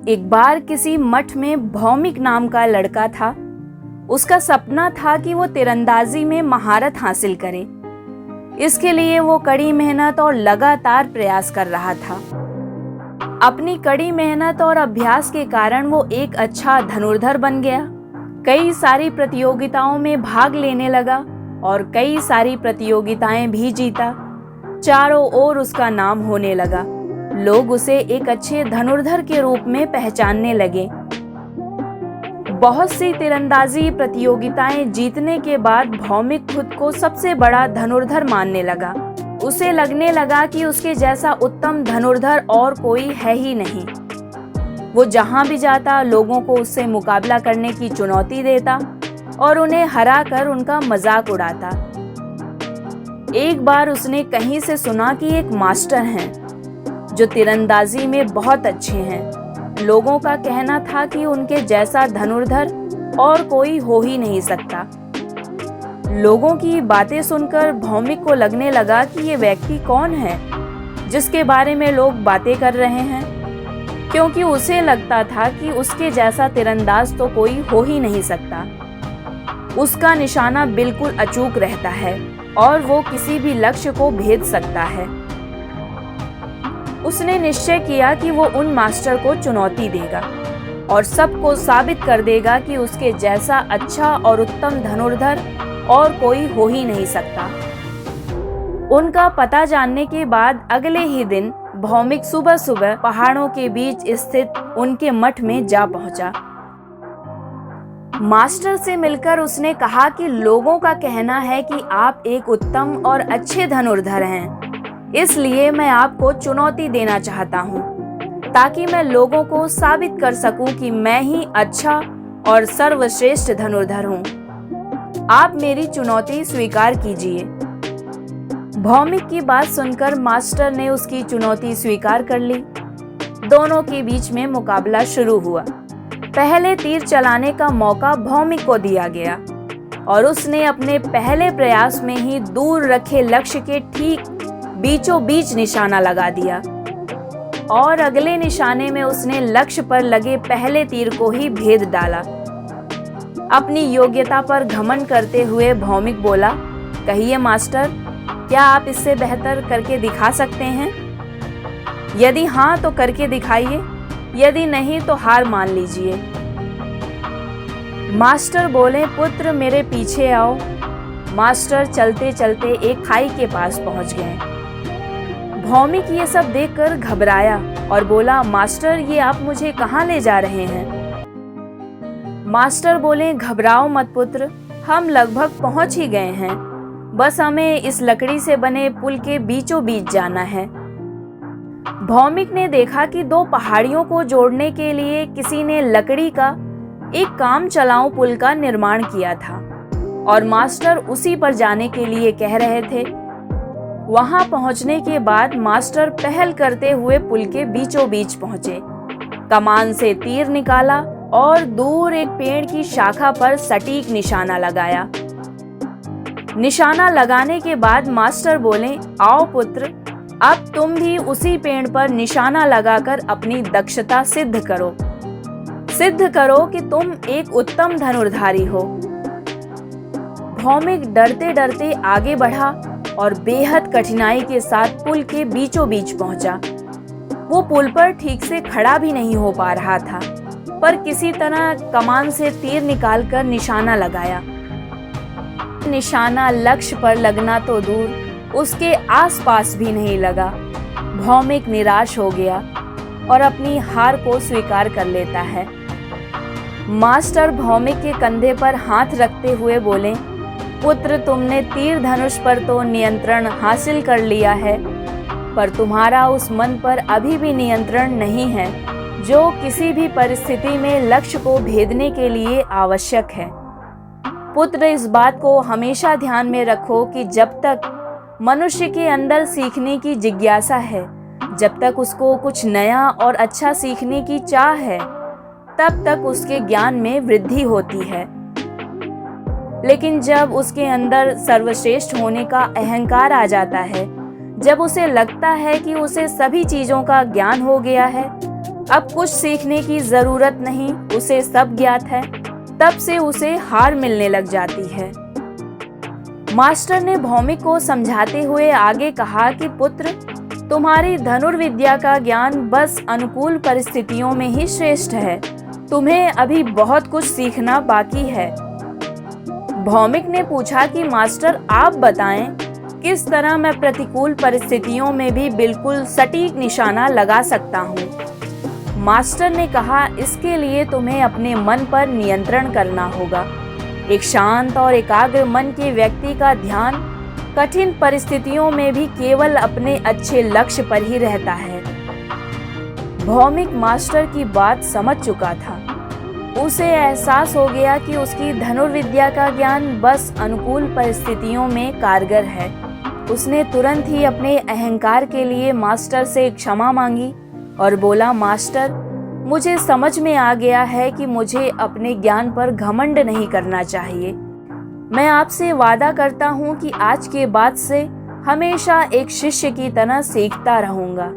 एक बार किसी मठ में भौमिक नाम का लड़का था। उसका सपना था कि वो तीरंदाजी में महारत हासिल करे। इसके लिए वो कड़ी मेहनत और लगातार प्रयास कर रहा था। अपनी कड़ी मेहनत और अभ्यास के कारण वो एक अच्छा धनुर्धर बन गया। कई सारी प्रतियोगिताओं में भाग लेने लगा और कई सारी प्रतियोगिताएं भी जीता। चारों ओर उसका नाम होने लगा। लोग उसे एक अच्छे धनुर्धर के रूप में पहचानने लगे। बहुत सी तीरंदाजी प्रतियोगिताएं जीतने के बाद भौमिक खुद को सबसे बड़ा धनुर्धर मानने लगा। उसे लगने लगा कि उसके जैसा उत्तम धनुर्धर और कोई है ही नहीं। वो जहां भी जाता लोगों को उससे मुकाबला करने की चुनौती देता और उन्हें हराकर उनका मजाक उड़ाता। एक बार उसने कहीं से सुना कि एक मास्टर हैं जो तीरंदाजी में बहुत अच्छे हैं। लोगों का कहना था कि उनके जैसा धनुर्धर और कोई हो ही नहीं सकता। लोगों की बातें सुनकर भौमिक को लगने लगा कि ये व्यक्ति कौन है जिसके बारे में लोग बातें कर रहे हैं, क्योंकि उसे लगता था कि उसके जैसा तीरंदाज तो कोई हो ही नहीं सकता। उसका निशाना बिल्कुल अचूक रहता है और वो किसी भी लक्ष्य को भेद सकता है। उसने निश्चय किया कि वो उन मास्टर को चुनौती देगा और सबको साबित कर देगा कि उसके जैसा अच्छा और उत्तम धनुर्धर और कोई हो ही नहीं सकता। उनका पता जानने के बाद अगले ही दिन भौमिक सुबह सुबह पहाड़ों के बीच स्थित उनके मठ में जा पहुंचा। मास्टर से मिलकर उसने कहा कि लोगों का कहना है कि आप एक उत्तम और अच्छे धनुर्धर हैं, इसलिए मैं आपको चुनौती देना चाहता हूँ ताकि मैं लोगों को साबित कर सकूं कि मैं ही अच्छा और सर्वश्रेष्ठ धनुर्धर हूँ। आप मेरी चुनौती स्वीकार कीजिए। भौमिक की बात सुनकर मास्टर ने उसकी चुनौती स्वीकार कर ली। दोनों के बीच में मुकाबला शुरू हुआ। पहले तीर चलाने का मौका भौमिक को दिया गया और उसने अपने पहले प्रयास में ही दूर रखे लक्ष्य के ठीक बीचों बीच निशाना लगा दिया और अगले निशाने में उसने लक्ष्य पर लगे पहले तीर को ही भेद डाला। अपनी योग्यता पर घमंड करते हुए भौमिक बोला, कहिए मास्टर, क्या आप इससे बेहतर करके दिखा सकते हैं? यदि हाँ तो करके दिखाइए, यदि नहीं तो हार मान लीजिए। मास्टर बोले, पुत्र मेरे पीछे आओ। मास्टर चलते चलते एक खाई के पास पहुंच गए। भौमिक ये सब देखकर घबराया और बोला, मास्टर ये आप मुझे कहाँ ले जा रहे हैं? मास्टर बोले, घबराओ मत पुत्र, हम लगभग पहुंच ही गए हैं। बस हमें इस लकड़ी से बने पुल के बीचों बीच जाना है। भौमिक ने देखा कि दो पहाड़ियों को जोड़ने के लिए किसी ने लकड़ी का एक काम चलाऊ पुल का निर्माण किया था और मास्टर उसी पर जाने के लिए कह रहे थे। वहां पहुंचने के बाद मास्टर पहल करते हुए पुल के बीचों बीच पहुंचे। कमान से तीर निकाला और दूर एक पेड़ की शाखा पर सटीक निशाना लगाया। निशाना लगाने के बाद मास्टर बोले, आओ पुत्र, अब तुम भी उसी पेड़ पर निशाना लगाकर अपनी दक्षता सिद्ध करो। सिद्ध करो कि तुम एक उत्तम धनुर्धारी हो। भौमिक डरते डरते आगे बढ़ा और बेहद कठिनाई के साथ पुल के बीचों बीच पहुंचा। वो पुल पर ठीक से खड़ा भी नहीं हो पा रहा था, पर किसी तरह कमान से तीर निकालकर निशाना लगाया। निशाना लक्ष्य पर लगना तो दूर, उसके आसपास भी नहीं लगा। भौमिक निराश हो गया और अपनी हार को स्वीकार कर लेता है। मास्टर भौमिक के कंधे पर हाथ रखते हुए बोले, पुत्र तुमने तीर धनुष पर तो नियंत्रण हासिल कर लिया है, पर तुम्हारा उस मन पर अभी भी नियंत्रण नहीं है जो किसी भी परिस्थिति में लक्ष्य को भेदने के लिए आवश्यक है। पुत्र इस बात को हमेशा ध्यान में रखो कि जब तक मनुष्य के अंदर सीखने की जिज्ञासा है, जब तक उसको कुछ नया और अच्छा सीखने की चाह है, तब तक उसके ज्ञान में वृद्धि होती है। लेकिन जब उसके अंदर सर्वश्रेष्ठ होने का अहंकार आ जाता है, जब उसे लगता है कि उसे सभी चीजों का ज्ञान हो गया है, अब कुछ सीखने की जरूरत नहीं, उसे सब ज्ञात है। तब से उसे हार मिलने लग जाती है। मास्टर ने भौमिक को समझाते हुए आगे कहा कि पुत्र, तुम्हारी धनुर्विद्या का ज्ञान बस अनुकूल परिस्थितियों में ही श्रेष्ठ है। तुम्हें अभी बहुत कुछ सीखना बाकी है। भौमिक ने पूछा कि मास्टर आप बताएं, किस तरह मैं प्रतिकूल परिस्थितियों में भी बिल्कुल सटीक निशाना लगा सकता हूँ। मास्टर ने कहा, इसके लिए तुम्हें अपने मन पर नियंत्रण करना होगा। एक शांत और एकाग्र मन के व्यक्ति का ध्यान कठिन परिस्थितियों में भी केवल अपने अच्छे लक्ष्य पर ही रहता है। भौमिक मास्टर की बात समझ चुका था। उसे एहसास हो गया कि उसकी धनुर्विद्या का ज्ञान बस अनुकूल परिस्थितियों में कारगर है। उसने तुरंत ही अपने अहंकार के लिए मास्टर से क्षमा मांगी और बोला, मास्टर, मुझे समझ में आ गया है कि मुझे अपने ज्ञान पर घमंड नहीं करना चाहिए। मैं आपसे वादा करता हूँ कि आज के बाद से हमेशा एक शिष्य की तरह सीखता रहूंगा।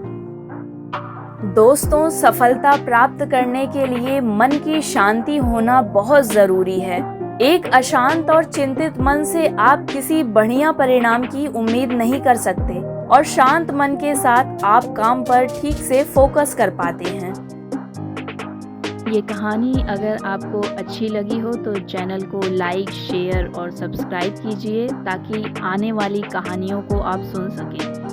दोस्तों, सफलता प्राप्त करने के लिए मन की शांति होना बहुत जरूरी है। एक अशांत और चिंतित मन से आप किसी बढ़िया परिणाम की उम्मीद नहीं कर सकते और शांत मन के साथ आप काम पर ठीक से फोकस कर पाते हैं। ये कहानी अगर आपको अच्छी लगी हो तो चैनल को लाइक, शेयर और सब्सक्राइब कीजिए ताकि आने वाली कहानियों को आप सुन सकें।